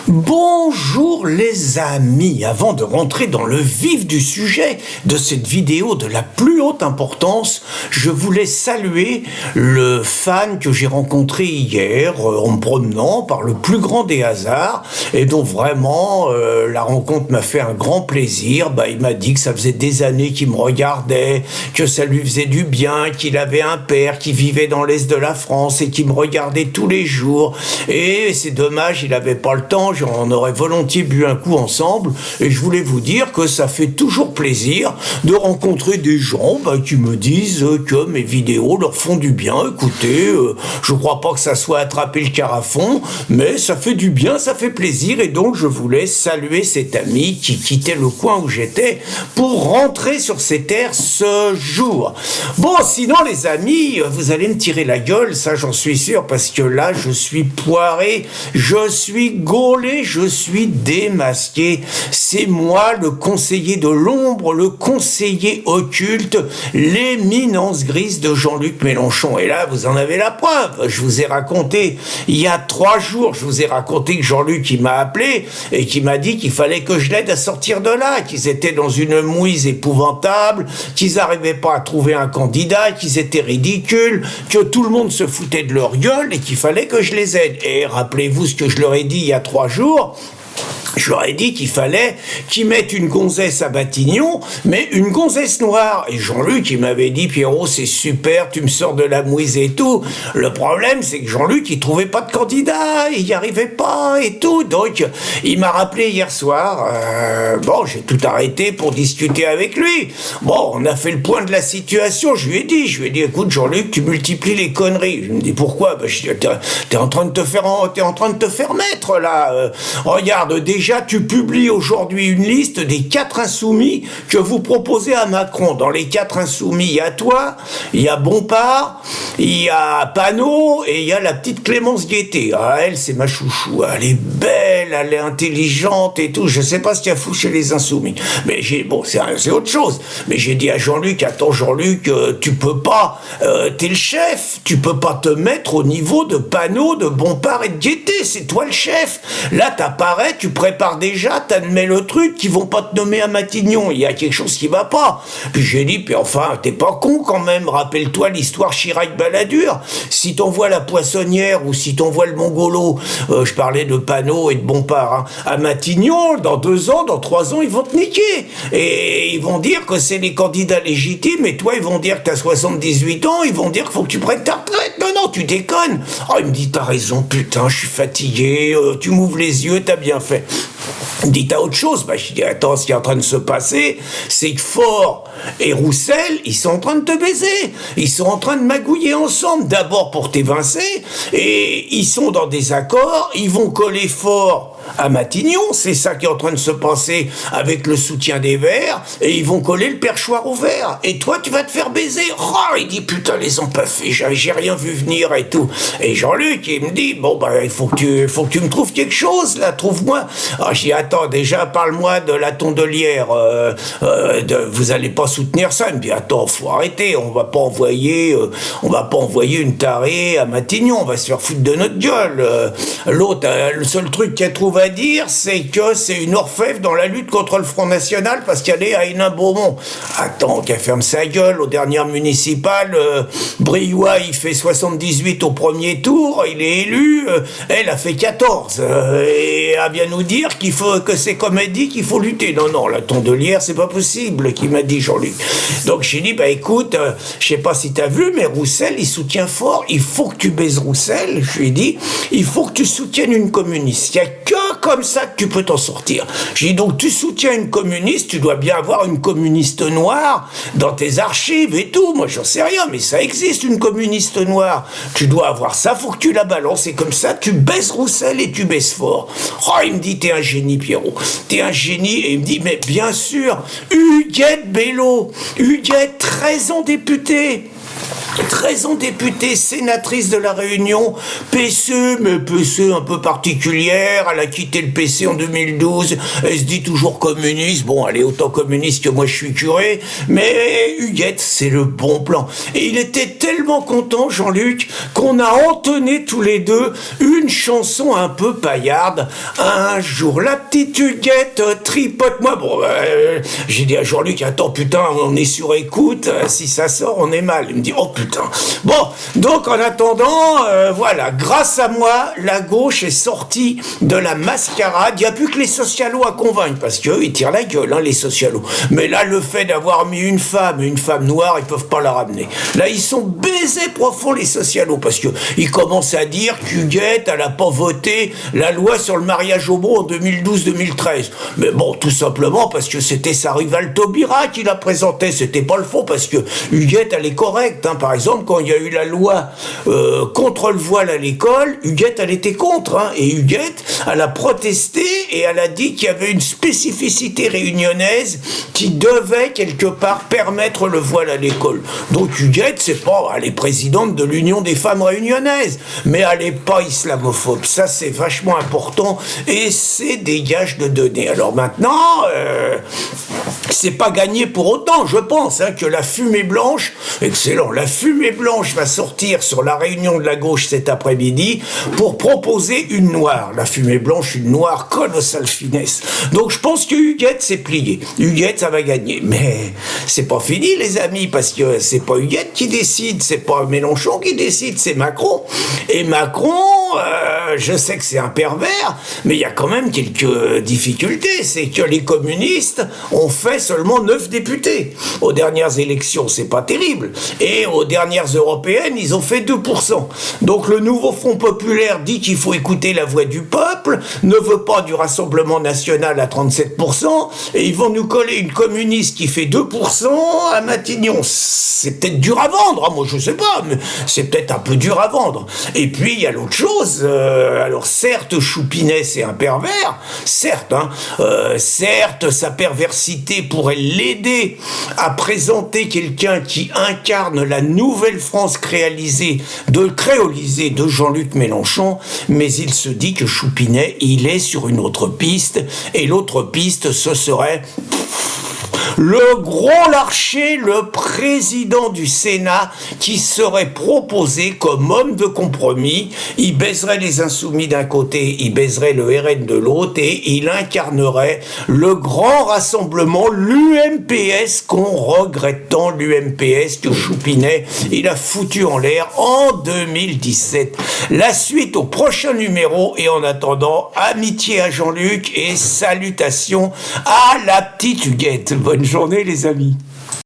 Bonjour les amis, avant de rentrer dans le vif du sujet de cette vidéo de la plus haute importance, je voulais saluer le fan que j'ai rencontré hier en me promenant par le plus grand des hasards et dont vraiment la rencontre m'a fait un grand plaisir. Il m'a dit que ça faisait des années qu'il me regardait, que ça lui faisait du bien, qu'il avait un père qui vivait dans l'est de la France et qui me regardait tous les jours. Et c'est dommage, il n'avait pas le temps, on aurait volontiers bu un coup ensemble, et je voulais vous dire que ça fait toujours plaisir de rencontrer des gens qui me disent que mes vidéos leur font du bien. Écoutez, je crois pas que ça soit attraper le carafon, mais ça fait du bien, ça fait plaisir, et donc je voulais saluer cet ami qui quittait le coin où j'étais pour rentrer sur ces terres ce jour. Bon, sinon les amis, vous allez me tirer la gueule, ça j'en suis sûr, parce que là je suis poiré, je suis gaulé, je suis démasqué. C'est moi le conseiller de l'ombre, le conseiller occulte, l'éminence grise de Jean-Luc Mélenchon. Et là, vous en avez la preuve. Je vous ai raconté, il y a 3 jours, je vous ai raconté que Jean-Luc, il m'a appelé et qui m'a dit qu'il fallait que je l'aide à sortir de là, qu'ils étaient dans une mouise épouvantable, qu'ils n'arrivaient pas à trouver un candidat, qu'ils étaient ridicules, que tout le monde se foutait de leur gueule et qu'il fallait que je les aide. Et rappelez-vous ce que je leur ai dit il y a 3 jours. Je leur ai dit qu'il fallait qu'ils mettent une gonzesse à Matignon, mais une gonzesse noire. Et Jean-Luc, il m'avait dit, Pierrot, c'est super, tu me sors de la mouise et tout. Le problème, c'est que Jean-Luc, il trouvait pas de candidat, il n'y arrivait pas et tout. Donc, il m'a rappelé hier soir. J'ai tout arrêté pour discuter avec lui. Bon, on a fait le point de la situation. Je lui ai dit, écoute, Jean-Luc, tu multiplies les conneries. Je me dis, pourquoi? Je dis, t'es en train de te faire mettre, là. Regarde, déjà, tu publies aujourd'hui une liste des 4 insoumis que vous proposez à Macron. Dans les 4 insoumis, il y a toi, il y a Bompard, il y a Panot et il y a la petite Clémence Guettet. Ah, elle, c'est ma chouchou. Elle est belle, elle est intelligente et tout. Je sais pas ce qu'il y a fou chez les insoumis. Mais c'est autre chose. Mais j'ai dit à Jean-Luc, attends Jean-Luc, tu peux pas, t'es le chef, tu peux pas te mettre au niveau de Panot, de Bompard et de Guettet. C'est toi le chef. Là, t'apparais, tu prépares déjà, t'admets le truc, qu'ils vont pas te nommer à Matignon, il y a quelque chose qui va pas. Puis j'ai dit, puis enfin, t'es pas con quand même, rappelle-toi l'histoire Chirac-Balladur, si t'envoies la Poissonnière ou si t'envoies le Mongolo, je parlais de Panot et de Bompard, à Matignon, dans 2 ans, dans 3 ans, ils vont te niquer. Et ils vont dire que c'est les candidats légitimes, et toi, ils vont dire que t'as 78 ans, ils vont dire qu'il faut que tu prennes ta retraite. Non, tu déconnes. Oh, il me dit, t'as raison, putain, je suis fatigué, tu m'ouvres les yeux, t'as bien fait. Il me dit, t'as autre chose? Je dis, attends, ce qui est en train de se passer, c'est que Faure et Roussel, ils sont en train de te baiser. Ils sont en train de magouiller ensemble, d'abord pour t'évincer, et ils sont dans des accords, ils vont coller Faure à Matignon, c'est ça qui est en train de se passer avec le soutien des Verts, et ils vont coller le perchoir au vert. Et toi, tu vas te faire baiser. Oh, il dit, putain, les ont pas fait, j'ai rien vu venir et tout. Et Jean-Luc, il me dit, il faut que tu me trouves quelque chose, là, trouve-moi. Alors, je dis, attends, déjà, parle-moi de la tondelière, vous allez pas soutenir ça. Il me dit, attends, faut arrêter, on va pas envoyer une tarée à Matignon, on va se faire foutre de notre gueule. L'autre, le seul truc qu'elle trouve à dire, c'est que c'est une orfèvre dans la lutte contre le Front National parce qu'elle est à Hénin-Beaumont. Attends, qu'elle ferme sa gueule. Aux dernières municipales, Briouat, il fait 78 au premier tour, il est élu, elle a fait 14. Et elle vient nous dire que c'est comme elle dit qu'il faut lutter. Non, la tondelière, c'est pas possible, qui m'a dit Jean-Luc. Donc j'ai dit, écoute, je sais pas si t'as vu, mais Roussel, il soutient fort, il faut que tu baises Roussel. Je lui ai dit, il faut que tu soutiennes une communiste. Il y a que comme ça que tu peux t'en sortir. J'ai dit, donc tu soutiens une communiste, tu dois bien avoir une communiste noire dans tes archives et tout. Moi, j'en sais rien, mais ça existe, une communiste noire. Tu dois avoir ça, faut que tu la balances, et comme ça, tu baisses Roussel et tu baisses fort. Oh, il me dit, t'es un génie, Pierrot. T'es un génie. Et il me dit, mais bien sûr, Huguette Bello. Huguette, 13 ans députée. 13 ans députée, sénatrice de la Réunion, PC, mais PC un peu particulière, elle a quitté le PC en 2012, elle se dit toujours communiste, bon elle est autant communiste que moi je suis curé, mais Huguette c'est le bon plan. Et il était tellement content Jean-Luc qu'on a entonné tous les deux une chanson un peu paillarde. Un jour la petite Huguette tripote-moi, bon j'ai dit à Jean-Luc, attends putain on est sur écoute, si ça sort on est mal. Il me dit oh putain. Bon, donc en attendant, voilà, grâce à moi, la gauche est sortie de la mascarade. Il n'y a plus que les socialos à convaincre, parce qu'eux, ils tirent la gueule, hein, les socialos. Mais là, le fait d'avoir mis une femme noire, ils peuvent pas la ramener. Là, ils sont baisés profonds, les socialos, parce qu'ils commencent à dire qu'Huguette, elle n'a pas voté la loi sur le mariage homo en 2012-2013. Mais bon, tout simplement parce que c'était sa rivale Taubira qui la présentait. C'était pas le fond, parce que Huguette, elle est correcte, hein, par exemple, quand il y a eu la loi contre le voile à l'école, Huguette, elle était contre. Hein, et Huguette, elle a protesté et elle a dit qu'il y avait une spécificité réunionnaise qui devait, quelque part, permettre le voile à l'école. Donc Huguette, c'est pas... Elle est présidente de l'Union des femmes réunionnaises, mais elle n'est pas islamophobe. Ça, c'est vachement important et c'est des gages de données. Alors maintenant... c'est pas gagné pour autant, je pense, hein, que la fumée blanche, excellent, la fumée blanche va sortir sur la réunion de la gauche cet après-midi pour proposer une noire. La fumée blanche, une noire, colossale finesse. Donc je pense que Huguette s'est plié. Huguette, ça va gagner. Mais c'est pas fini, les amis, parce que c'est pas Huguette qui décide, c'est pas Mélenchon qui décide, c'est Macron. Et Macron, je sais que c'est un pervers, mais il y a quand même quelques difficultés. C'est que les communistes ont fait seulement 9 députés. Aux dernières élections, c'est pas terrible. Et aux dernières européennes, ils ont fait 2%. Donc le nouveau Front populaire dit qu'il faut écouter la voix du peuple, ne veut pas du Rassemblement national à 37%, et ils vont nous coller une communiste qui fait 2% à Matignon. C'est peut-être dur à vendre, hein, moi je sais pas, mais c'est peut-être un peu dur à vendre. Et puis il y a l'autre chose, alors certes Choupinet c'est un pervers, certes, hein, certes sa perversité pourrait l'aider à présenter quelqu'un qui incarne la nouvelle France créolisée de Jean-Luc Mélenchon, mais il se dit que Choupinet, il est sur une autre piste, et l'autre piste, ce serait le gros Larcher, le président du Sénat, qui serait proposé comme homme de compromis. Il baiserait les Insoumis d'un côté, il baiserait le RN de l'autre, et il incarnerait le grand rassemblement, l'UMPS, qu'on regrette tant, l'UMPS que Choupinet, il a foutu en l'air en 2017. La suite au prochain numéro, et en attendant, amitié à Jean-Luc et salutations à la petite Huguette. Bonne journée les amis.